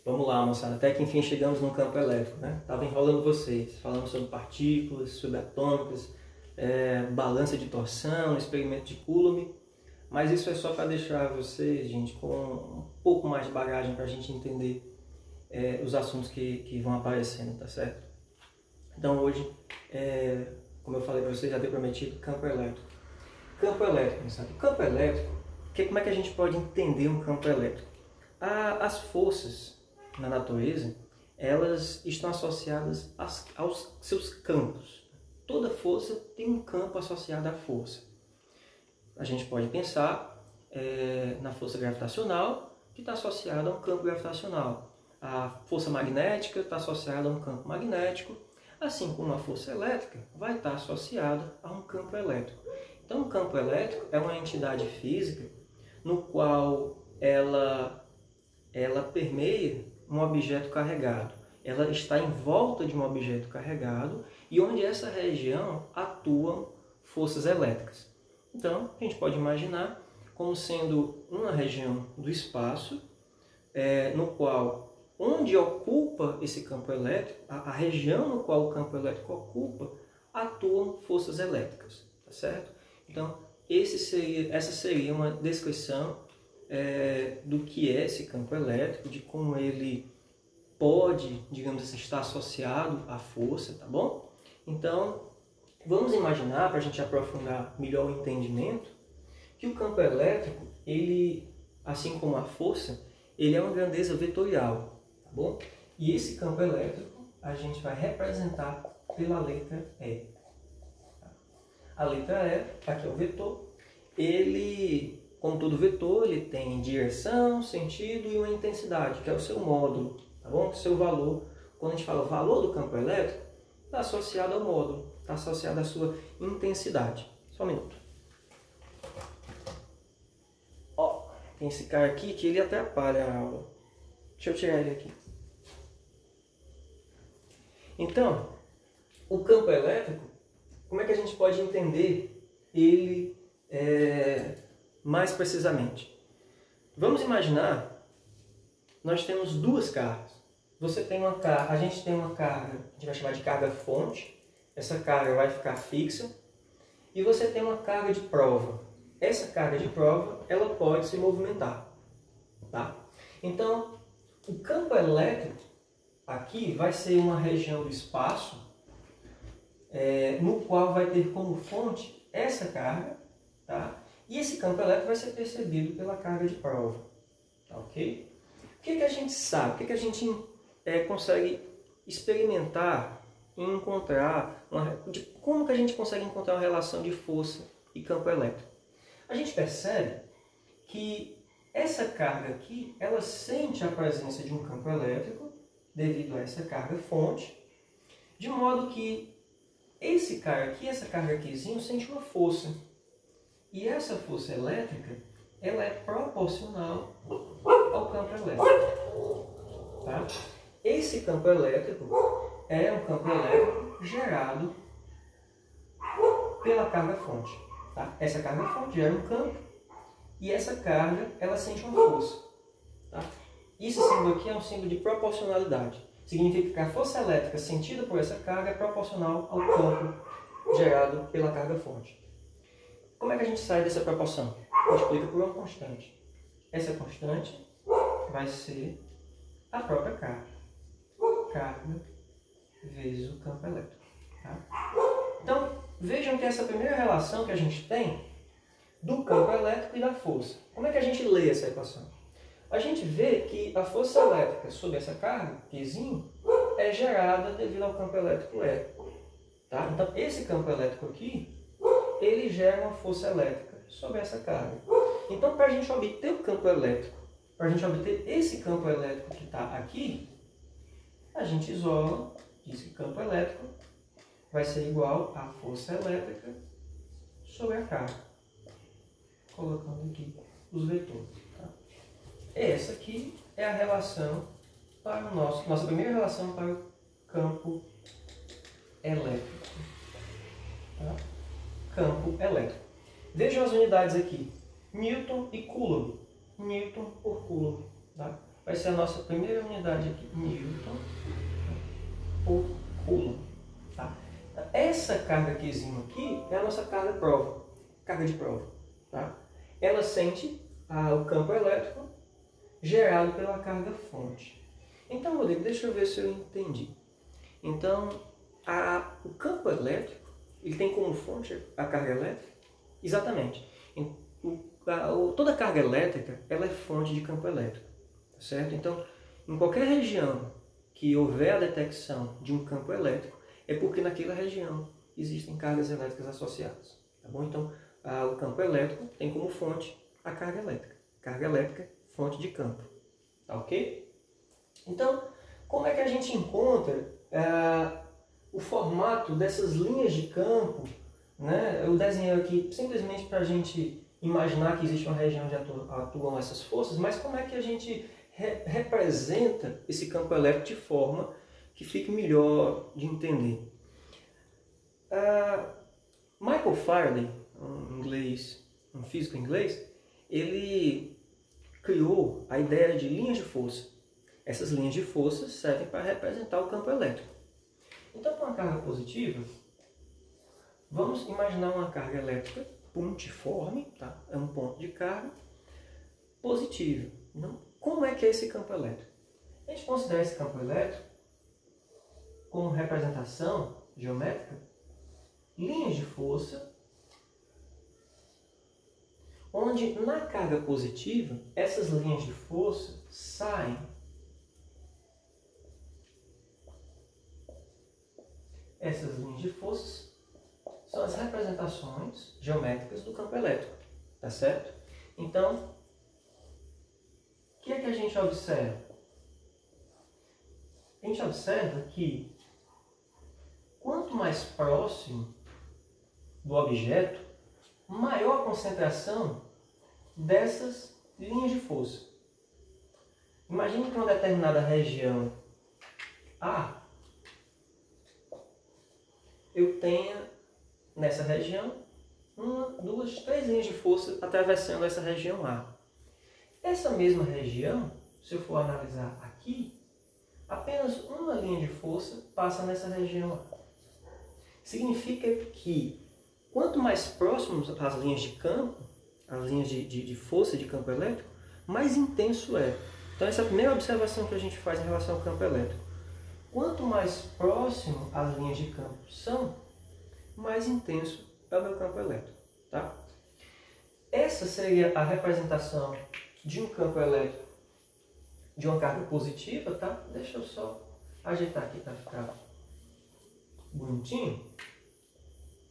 Vamos lá, moçada, até que enfim chegamos no campo elétrico, né? Estava enrolando vocês, falando sobre partículas, subatômicas, balança de torção, experimento de Coulomb, mas isso é só para deixar vocês, gente, com um pouco mais de bagagem para a gente entender os assuntos que vão aparecendo, tá certo? Então hoje, como eu falei para vocês, já havia prometido, campo elétrico. Campo elétrico, sabe? Campo elétrico, como é que a gente pode entender um campo elétrico? As forças na natureza, elas estão associadas aos seus campos. Toda força tem um campo associado à força. A gente pode pensar na força gravitacional, que está associada a um campo gravitacional. A força magnética está associada a um campo magnético, assim como a força elétrica vai estar associada a um campo elétrico. Então, o campo elétrico é uma entidade física no qual ela permeia um objeto carregado. Ela está em volta de um objeto carregado e onde essa região atuam forças elétricas. Então, a gente pode imaginar como sendo uma região do espaço no qual, onde ocupa esse campo elétrico, a região no qual o campo elétrico ocupa, atuam forças elétricas, tá certo? Então, essa seria uma descrição do que é esse campo elétrico, de como ele pode, digamos assim, estar associado à força, tá bom? Então, vamos imaginar, para a gente aprofundar melhor o entendimento, que o campo elétrico, ele, assim como a força, ele é uma grandeza vetorial, tá bom? E esse campo elétrico a gente vai representar pela letra E. A letra E, aqui é o vetor, ele, como todo vetor, ele tem direção, sentido e uma intensidade, que é o seu módulo, tá bom? O seu valor. Quando a gente fala valor do campo elétrico, está associado ao módulo, está associado à sua intensidade. Só um minuto. Ó, tem esse cara aqui que ele atrapalha a aula. Deixa eu tirar ele aqui. Então, o campo elétrico, como é que a gente pode entender ele mais precisamente? Vamos imaginar, nós temos duas cargas. A gente tem uma carga, a gente vai chamar de carga fonte. Essa carga vai ficar fixa. E você tem uma carga de prova. Essa carga de prova, ela pode se movimentar, tá? Então, o campo elétrico aqui vai ser uma região do espaço no qual vai ter como fonte essa carga, tá? E esse campo elétrico vai ser percebido pela carga de prova, tá, ok? O que a gente sabe? O que a gente consegue experimentar e encontrar? Como que a gente consegue encontrar uma relação de força e campo elétrico? A gente percebe que essa carga aqui, ela sente a presença de um campo elétrico devido a essa carga fonte, de modo que esse cara aqui, essa carga aquizinho, sente uma força. E essa força elétrica, ela é proporcional ao campo elétrico. Tá? Esse campo elétrico é um campo elétrico gerado pela carga fonte. Tá? Essa carga fonte gera um campo e essa carga, ela sente uma força. Tá? Esse símbolo aqui é um símbolo de proporcionalidade. Significa que a força elétrica sentida por essa carga é proporcional ao campo gerado pela carga fonte. Como é que a gente sai dessa proporção? Multiplica por uma constante. Essa constante vai ser a própria carga. Carga vezes o campo elétrico. Tá? Então, vejam que essa primeira relação que a gente tem do campo elétrico e da força. Como é que a gente lê essa equação? A gente vê que a força elétrica sobre essa carga, Qzinho, é gerada devido ao campo elétrico E. Tá? Então, esse campo elétrico aqui, ele gera uma força elétrica sobre essa carga. Então, para a gente obter o campo elétrico, para a gente obter esse campo elétrico que está aqui, a gente isola, diz que o campo elétrico vai ser igual à força elétrica sobre a carga. Colocando aqui os vetores. Tá? Essa aqui é a relação para o nossa primeira relação para o campo elétrico. Tá? Campo elétrico. Vejam as unidades aqui. Newton e Coulomb. Newton por Coulomb. Tá? vai ser a nossa primeira unidade aqui, Newton por Coulomb. Tá? Essa carga aquizinho aqui é a nossa carga de prova. Tá? Ela sente o campo elétrico gerado pela carga fonte. Então, Rodrigo, deixa eu ver se eu entendi. Então, o campo elétrico, ele tem como fonte a carga elétrica? Exatamente. Toda carga elétrica, ela é fonte de campo elétrico, certo? Então, em qualquer região que houver a detecção de um campo elétrico, é porque naquela região existem cargas elétricas associadas, tá bom? Então, o campo elétrico tem como fonte a carga elétrica. Carga elétrica, fonte de campo, tá ok? Então, como é que a gente encontra o formato dessas linhas de campo, né? Eu desenhei aqui simplesmente para a gente imaginar que existe uma região onde atuam essas forças, mas como é que a gente representa esse campo elétrico de forma que fique melhor de entender? Michael Faraday, um físico inglês, ele criou a ideia de linhas de força. Essas linhas de força servem para representar o campo elétrico. Então, para uma carga positiva, vamos imaginar uma carga elétrica pontiforme, tá? É um ponto de carga positivo. Então, como é que é esse campo elétrico? A gente considera esse campo elétrico como representação geométrica, linhas de força, onde na carga positiva, essas linhas de força saem essas linhas de força são as representações geométricas do campo elétrico, tá certo? Então, o que é que a gente observa? A gente observa que quanto mais próximo do objeto, maior a concentração dessas linhas de força. Imagine que uma determinada região A, eu tenha nessa região 1, 2, 3 linhas de força atravessando essa região A. Essa mesma região, se eu for analisar aqui, apenas uma linha de força passa nessa região A. Significa que quanto mais próximos às linhas de campo, as linhas de força de campo elétrico, mais intenso é. Então essa é a primeira observação que a gente faz em relação ao campo elétrico. Quanto mais próximo as linhas de campo são, mais intenso é o meu campo elétrico. Tá? Essa seria a representação de um campo elétrico de uma carga positiva. Tá? Deixa eu só ajeitar aqui para ficar bonitinho.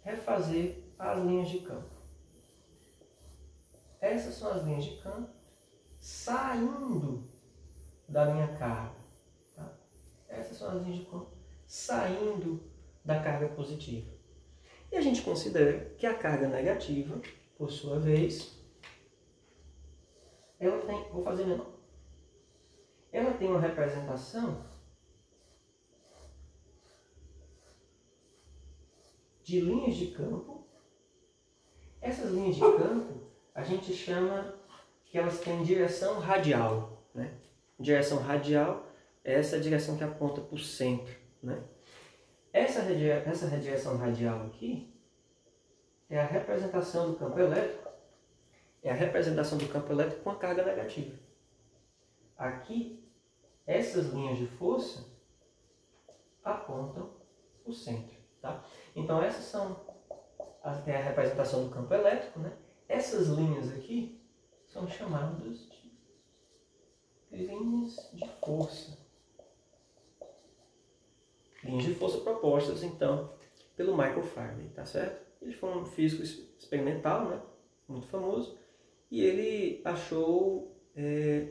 Refazer as linhas de campo. Essas são as linhas de campo saindo da minha carga. Tá? Essas são as linhas de campo saindo da carga positiva. E a gente considera que a carga negativa, por sua vez, ela tem, vou fazer menor, ela tem uma representação de linhas de campo. Essas linhas de campo a gente chama que elas têm direção radial, né? Direção radial é essa direção que aponta para o centro, né? Essa direção radial aqui é a representação do campo elétrico, com a carga negativa. Aqui, essas linhas de força apontam o centro, tá? Então essas são a representação do campo elétrico, né? Essas linhas aqui são chamadas de linhas de força. Linhas de força propostas, então, pelo Michael Faraday, tá certo? Ele foi um físico experimental, né? Muito famoso, e ele achou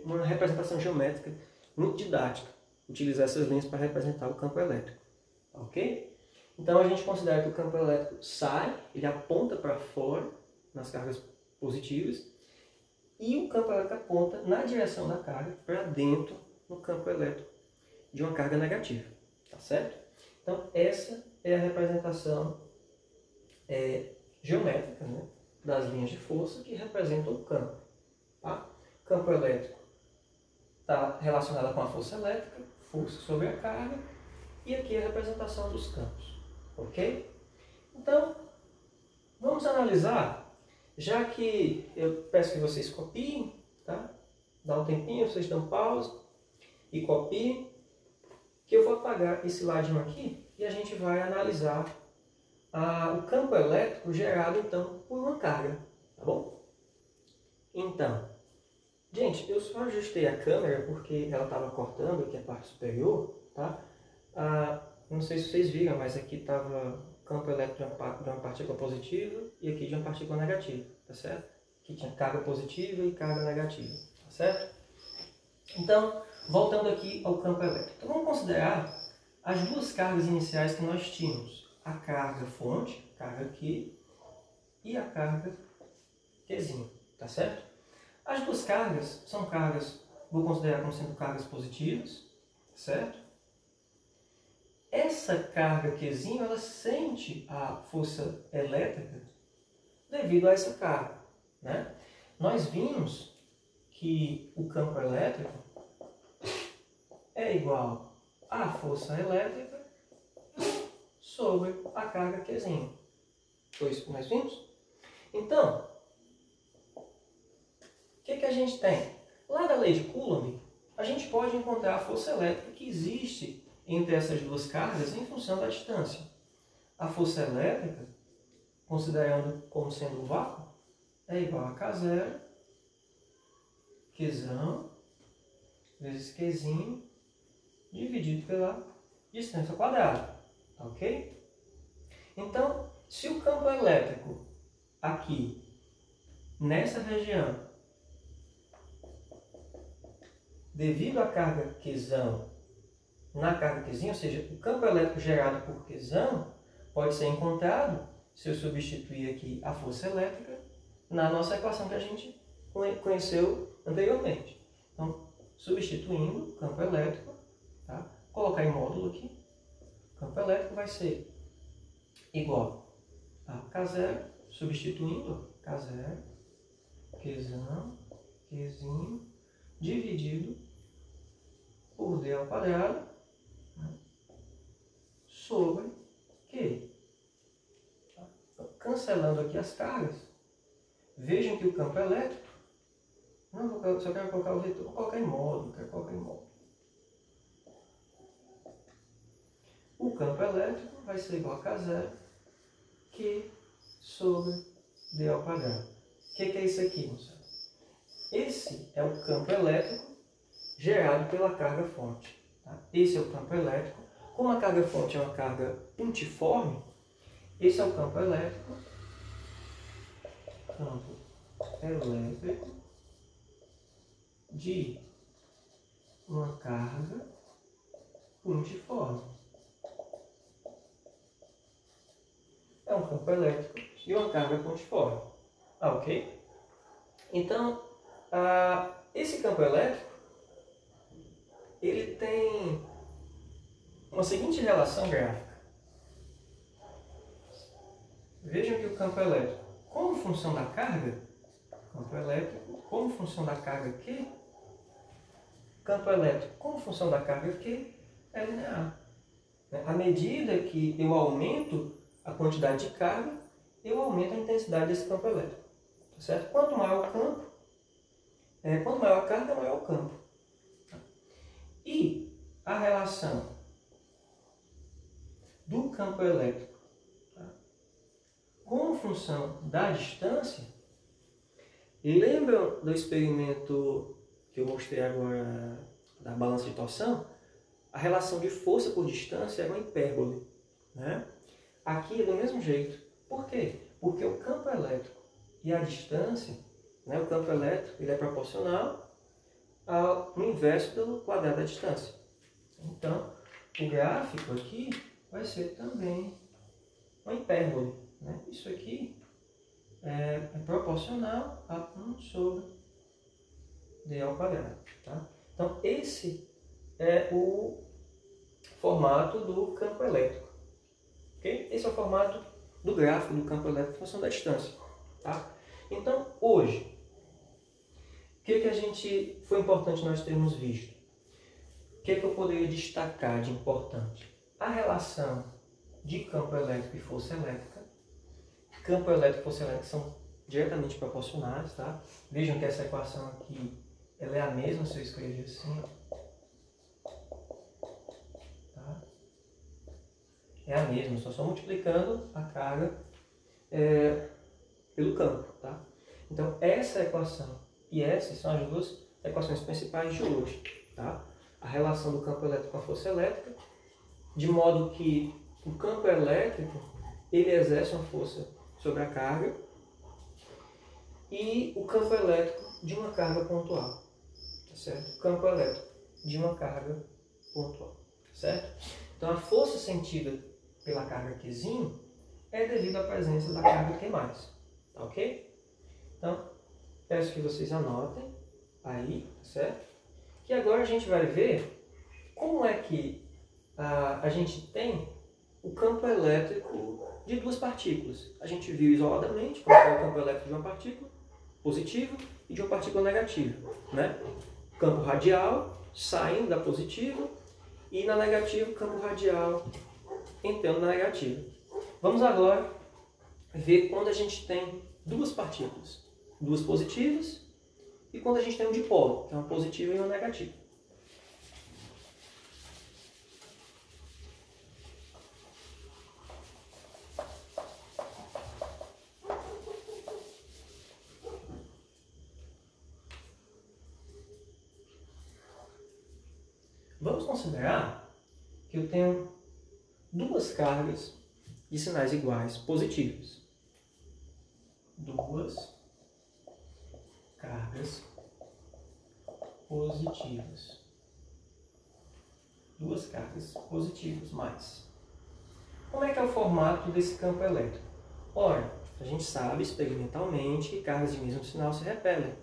uma representação geométrica muito didática, utilizar essas linhas para representar o campo elétrico, ok? Então a gente considera que o campo elétrico sai, ele aponta para fora nas cargas positivas, e o campo elétrico aponta na direção da carga para dentro no campo elétrico de uma carga negativa, tá certo? Então essa é a representação geométrica, né, das linhas de força que representam o campo. Tá? O campo elétrico está relacionada com a força elétrica, força sobre a carga, e aqui a representação dos campos, ok? Então, vamos analisar, já que eu peço que vocês copiem, tá? Dá um tempinho, vocês dão pausa e copiem, que eu vou apagar esse ladinho aqui e a gente vai analisar o campo elétrico gerado, então, por uma carga, tá bom? Então, gente, eu só ajustei a câmera porque ela estava cortando aqui a parte superior, tá? Não sei se vocês viram, mas aqui estava o campo elétrico de uma partícula positiva e aqui de uma partícula negativa, tá certo? Aqui tinha carga positiva e carga negativa, tá certo? Então, voltando aqui ao campo elétrico. Então, vamos considerar as duas cargas iniciais que nós tínhamos. A carga fonte, carga Q, e a carga Qzinho, tá certo? As duas cargas são cargas, vou considerar como sendo cargas positivas, certo? Essa carga Qzinho, ela sente a força elétrica devido a essa carga, né? Nós vimos que o campo elétrico é igual à força elétrica sobre a carga Qzinho. Foi isso que nós vimos? Então, o que a gente tem? Lá da lei de Coulomb, a gente pode encontrar a força elétrica que existe entre essas duas cargas em função da distância. A força elétrica, considerando como sendo o vácuo, é igual a K0, Qzão, vezes Qzinho, dividido pela distância quadrada. Ok? Então, se o campo elétrico aqui, nessa região, devido à carga Qzão na carga Qzinho, ou seja, o campo elétrico gerado por Qzão pode ser encontrado se eu substituir aqui a força elétrica na nossa equação que a gente conheceu anteriormente. Então, substituindo o campo elétrico, tá? Colocar em módulo aqui, o campo elétrico vai ser igual a K0, substituindo K0, Qzão, Qzinho, dividido por D ao quadrado, né, sobre Q. Então, cancelando aqui as cargas, vejam que o campo elétrico, só quero colocar o vetor, vou colocar em módulo, O campo elétrico vai ser igual a K0, Q sobre D ao quadrado. O que é isso aqui, moçada? Esse é o campo elétrico gerado pela carga fonte. Tá? Esse é o campo elétrico. Como a carga fonte é uma carga pontiforme, esse é o campo elétrico. Campo elétrico de uma carga pontiforme. É um campo elétrico e uma carga pontiforme. Ok? Então, esse campo elétrico, ele tem uma seguinte relação gráfica. Vejam que o campo elétrico, como função da carga, campo elétrico, como função da carga Q, campo elétrico, como função da carga Q, é linear. À medida que eu aumento a quantidade de carga, eu aumento a intensidade desse campo elétrico. Tá certo? Quanto maior o campo, quanto maior a carga, maior o campo. E a relação do campo elétrico, tá, com função da distância, lembram do experimento que eu mostrei agora da balança de torção? A relação de força por distância é uma hipérbole, né? Aqui é do mesmo jeito. Por quê? Porque o campo elétrico e a distância, né, o campo elétrico ele é proporcional ao inverso do quadrado da distância. Então, o gráfico aqui vai ser também uma hipérbole, né? Isso aqui é proporcional a 1 sobre D ao quadrado. Tá? Então, esse é o formato do campo elétrico. Okay? Esse é o formato do gráfico do campo elétrico em função da distância. Tá? Então, hoje, foi importante nós termos visto? O que eu poderia destacar de importante? A relação de campo elétrico e força elétrica. Campo elétrico e força elétrica são diretamente proporcionais, tá? Vejam que essa equação aqui, ela é a mesma se eu escrever assim, tá? É a mesma, só multiplicando a carga pelo campo, tá? Então, essa equação e essas são as duas equações principais de hoje, tá? A relação do campo elétrico com a força elétrica, de modo que o campo elétrico, ele exerce uma força sobre a carga, e o campo elétrico de uma carga pontual, tá certo? O campo elétrico de uma carga pontual, certo? Então, a força sentida pela carga Qzinho é devido à presença da carga Q+, tá ok? Então, peço que vocês anotem aí, certo? Que agora a gente vai ver como é que a gente tem o campo elétrico de duas partículas. A gente viu isoladamente como é o campo elétrico de uma partícula positiva e de uma partícula negativa, né? Campo radial saindo da positiva e na negativa, campo radial entrando na negativa. Vamos agora ver quando a gente tem duas partículas, duas positivas, e quando a gente tem um dipolo, que é uma positiva e uma negativa. Vamos considerar que eu tenho duas cargas de sinais iguais positivas. Duas cargas positivas. Duas cargas positivas mais. Como é que é o formato desse campo elétrico? Ora, a gente sabe experimentalmente que cargas de mesmo sinal se repelem.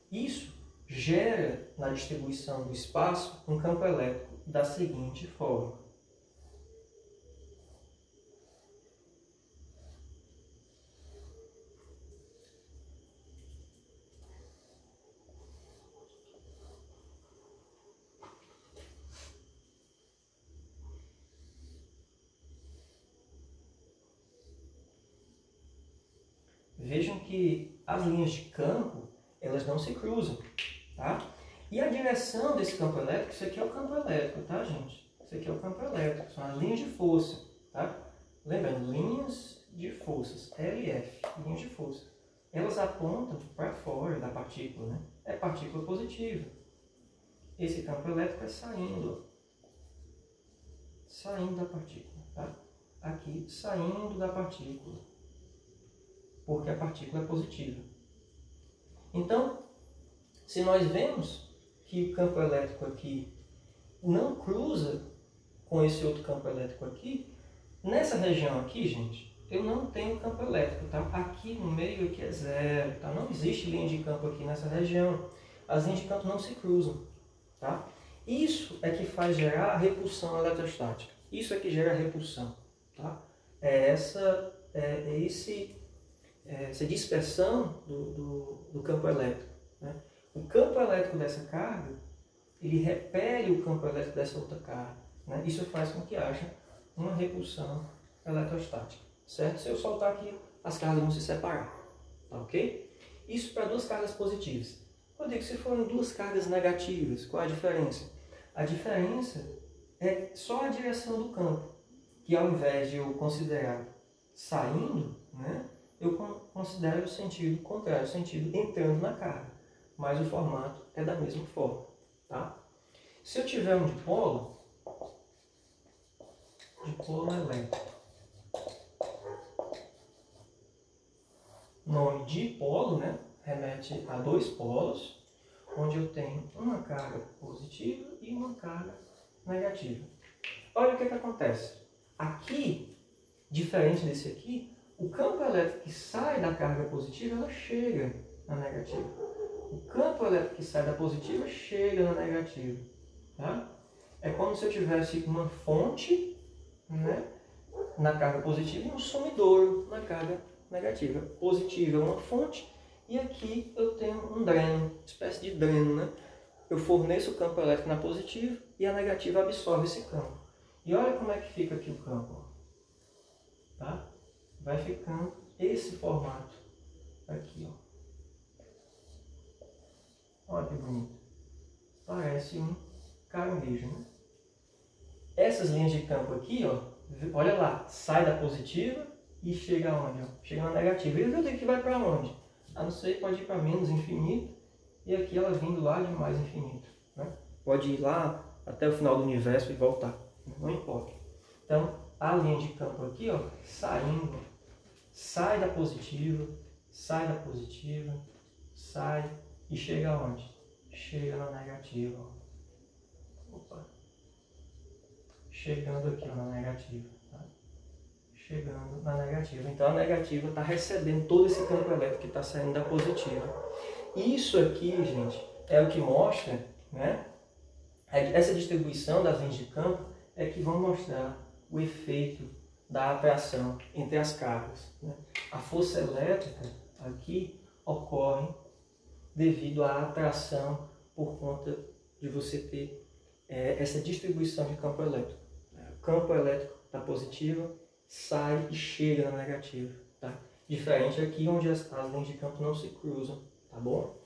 Isso gera na distribuição do espaço um campo elétrico da seguinte forma. Vejam que as linhas de campo, elas não se cruzam, tá? E a direção desse campo elétrico, isso aqui é o campo elétrico, tá, gente? Isso aqui é o campo elétrico, são as linhas de força, tá? Lembrando, linhas de forças, LF, linhas de força. Elas apontam para fora da partícula, né? É partícula positiva. Esse campo elétrico é saindo da partícula, tá? Aqui, saindo da partícula, porque a partícula é positiva. Então, se nós vemos que o campo elétrico aqui não cruza com esse outro campo elétrico aqui, nessa região aqui, gente, eu não tenho campo elétrico, tá? Aqui no meio aqui é zero, tá? Não existe linha de campo aqui nessa região. As linhas de campo não se cruzam, tá? Isso é que faz gerar a repulsão eletrostática. Isso é que gera a repulsão, tá? Essa dispersão do campo elétrico, né? O campo elétrico dessa carga, ele repele o campo elétrico dessa outra carga, né? Isso faz com que haja uma repulsão eletrostática, certo? Se eu soltar aqui, as cargas vão se separar, tá ok? Isso para duas cargas positivas. Eu digo, se forem duas cargas negativas, qual a diferença? A diferença é só a direção do campo, que ao invés de eu considerar saindo, né, eu considero o sentido contrário, o sentido entrando na carga, mas o formato é da mesma forma, tá? Se eu tiver um dipolo elétrico, nome dipolo, né, remete a dois polos, onde eu tenho uma carga positiva e uma carga negativa. Olha o que acontece. Aqui, diferente desse aqui, o campo elétrico que sai da carga positiva, ela chega na negativa. O campo elétrico que sai da positiva chega na negativa, tá? É como se eu tivesse uma fonte, né, na carga positiva e um sumidouro na carga negativa. Positiva é uma fonte E aqui eu tenho um dreno, uma espécie de dreno, né? Eu forneço o campo elétrico na positiva e a negativa absorve esse campo. E olha como é que fica aqui o campo, ó. Tá? Vai ficando esse formato aqui, ó. Olha que bonito. Parece um caranguejo, né? Essas linhas de campo aqui, ó, olha lá, sai da positiva e chega aonde? Ó? Chega na negativa. E eu digo que vai para onde? A não ser, pode ir para menos infinito, e aqui ela vindo lá de mais infinito, né? Pode ir lá até o final do universo e voltar, não importa. Então, a linha de campo aqui, ó, saindo, sai da positiva, sai, e chega aonde? Chega na negativa, ó. Opa. Chegando aqui, ó, na negativa, tá? Chegando na negativa. Então a negativa está recebendo todo esse campo elétrico que está saindo da positiva. Isso aqui, gente, é o que mostra, né? Essa distribuição das linhas de campo é que vão mostrar o efeito da atração entre as cargas, né? A força elétrica aqui ocorre devido à atração por conta de você ter essa distribuição de campo elétrico. O campo elétrico da positiva sai e chega na negativa, tá? Diferente aqui onde as linhas de campo não se cruzam, tá bom?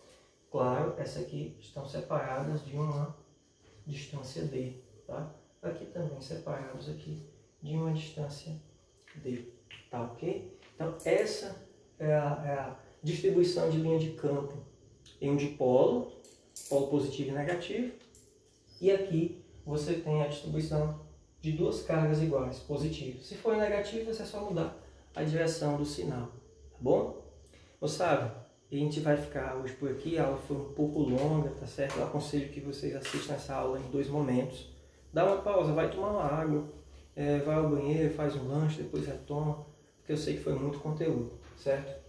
Claro, essas aqui estão separadas de uma distância D, tá? Aqui também separados aqui de uma distância D, tá ok? Então essa é a distribuição de linha de campo em um dipolo, polo positivo e negativo, e aqui você tem a distribuição de duas cargas iguais, positivas. Se for negativo, é só mudar a direção do sinal, tá bom? Moçada, a gente vai ficar hoje por aqui, a aula foi um pouco longa, tá certo? Eu aconselho que vocês assistam essa aula em 2 momentos. Dá uma pausa, vai tomar uma água, vai ao banheiro, faz um lanche, depois retoma, porque eu sei que foi muito conteúdo, certo?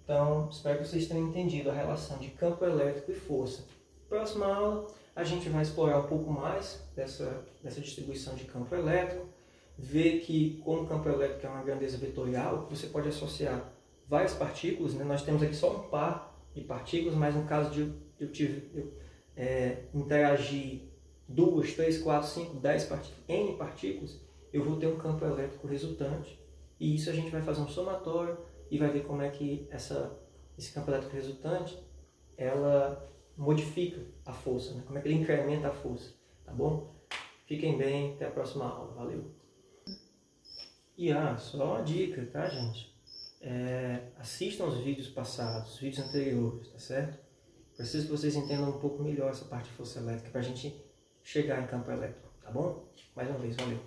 Então, espero que vocês tenham entendido a relação de campo elétrico e força. Próxima aula, a gente vai explorar um pouco mais dessa distribuição de campo elétrico, ver que, como o campo elétrico é uma grandeza vetorial, você pode associar várias partículas, né? Nós temos aqui só um par de partículas, mas no caso de eu interagir 2, 3, 4, 5, 10 partículas, N partículas, eu vou ter um campo elétrico resultante, e isso a gente vai fazer um somatório e vai ver como é que esse campo elétrico resultante, ela modifica a força, né? Como é que ele incrementa a força, tá bom? Fiquem bem, até a próxima aula, valeu! E só uma dica, tá, gente? Assistam os vídeos passados, os vídeos anteriores, tá certo? Preciso que vocês entendam um pouco melhor essa parte de força elétrica para a gente chegar em campo elétrico, tá bom? Mais uma vez, valeu!